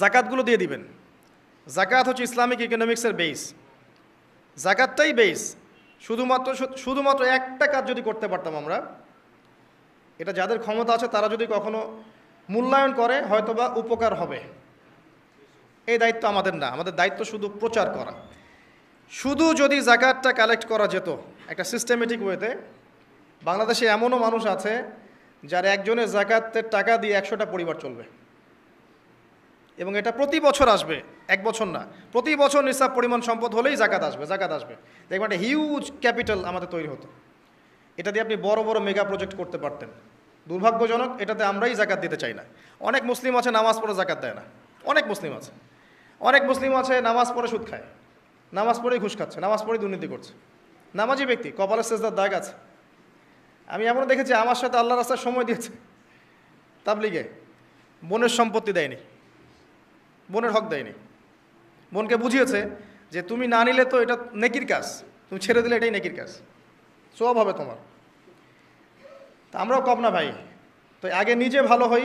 জাকাতগুলো দিয়ে দিবেন। জাকাত হচ্ছে ইসলামিক ইকোনমিক্সের বেস, জাকাতটাই বেস। শুধুমাত্র একটা কাজ যদি করতে পারতাম আমরা, এটা যাদের ক্ষমতা আছে তারা যদি কখনো মূল্যায়ন করে হয়তোবা উপকার হবে। এই দায়িত্ব আমাদের না, আমাদের দায়িত্ব শুধু প্রচার করা। শুধু যদি জাকাতটা কালেক্ট করা যেত একটা সিস্টেমেটিক ওয়েতে, বাংলাদেশে এমনও মানুষ আছে যার একজনের জাকাতের টাকা দিয়ে 100টা পরিবার চলবে, এবং এটা প্রতি বছর আসবে, এক বছর না, প্রতি বছর নিসাব পরিমাণ সম্পদ হলেই জাকাত আসবে। দেখবেন একটা হিউজ ক্যাপিটাল আমাদের তৈরি হতো। এটা দিয়ে আপনি বড় বড় মেগা প্রজেক্ট করতে পারতেন। দুর্ভাগ্যজনক, এটাতে আমরাই জাকাত দিতে চাই না। অনেক মুসলিম আছে নামাজ পড়ে জাকাত দেয় না, অনেক মুসলিম আছে নামাজ পড়ে সুদ খায়, নামাজ পড়েই ঘুষ খাচ্ছে, নামাজ পড়েই দুর্নীতি করছে। নামাজি ব্যক্তি, কপালে সেজদার দাগ আছে। আমি এমনও দেখেছি আমার সাথে আল্লাহ রাস্তায় সময় দিয়েছে তাবলিগে, বোনের সম্পত্তি দেয়নি, বোনের হক দেয়নি, বোনকে বুঝিয়েছে যে তুমি না নিলে তো এটা নেকির কাজ, তুমি ছেড়ে দিলে এটাই নেকির কাজ, সব হবে তোমার। তা আমরাও কম না ভাই। তো আগে নিজে ভালো হই,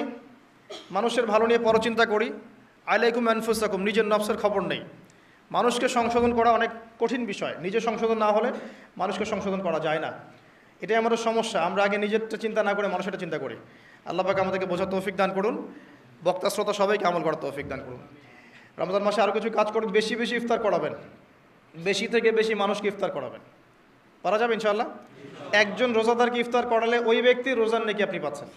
মানুষের ভালো নিয়ে পরচিন্তা করি। আলাইকুম আনফুসাকুম, নিজের নফসের খবর নেই। মানুষকে সংশোধন করা অনেক কঠিন বিষয়, নিজে সংশোধন না হলে মানুষকে সংশোধন করা যায় না। এটাই আমাদের সমস্যা, আমরা আগে নিজেরটা চিন্তা না করে মানুষেরটা চিন্তা করি। আল্লাহ পাক আমাদেরকে বোঝার তৌফিক দান করুন, বক্তা শ্রোতা সবাইকে আমল করার তৌফিক দান করুন। রমজান মাসে আরও কিছু কাজ করুন, বেশি ইফতার করাবেন, বেশি থেকে বেশি মানুষকে ইফতার করাবেন। পারা যাবে ইনশাআল্লাহ। একজন রোজাদারকে ইফতার করালে ওই ব্যক্তির রোজার নেকি আপনি পাচ্ছেন,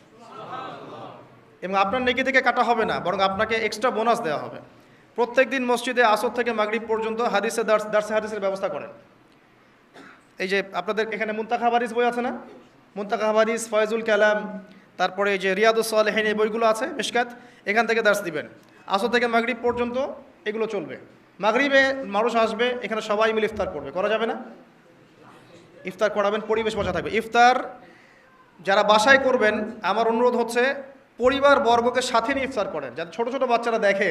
এবং আপনার নেকি থেকে কাটা হবে না, বরং আপনাকে এক্সট্রা বোনাস দেওয়া হবে। প্রত্যেক দিন মসজিদে আসর থেকে মাগরিব পর্যন্ত দার্সে হাদিসের ব্যবস্থা করেন। এই যে আপনাদের এখানে মুনতাখা হাদিস বই আছে না, মুনতাখা হাদিস, ফয়জুল কালাম, তারপরে এই যে রিয়াদুস সালেহিন, এই বইগুলো আছে, মিশকাত, এখান থেকে দার্স দিবেন। আসর থেকে মাগরিব পর্যন্ত এগুলো চলবে। মাগরিবে মানুষ আসবে, এখানে সবাই মিলে ইফতার করবে, করা যাবে না? ইফতার করাবেন, পরিবেশ বজায় থাকবে। ইফতার যারা বাসায় করবেন, আমার অনুরোধ হচ্ছে পরিবার বর্গকে সাথে নিয়ে ইফতার করেন, যাতে ছোট ছোট বাচ্চারা দেখে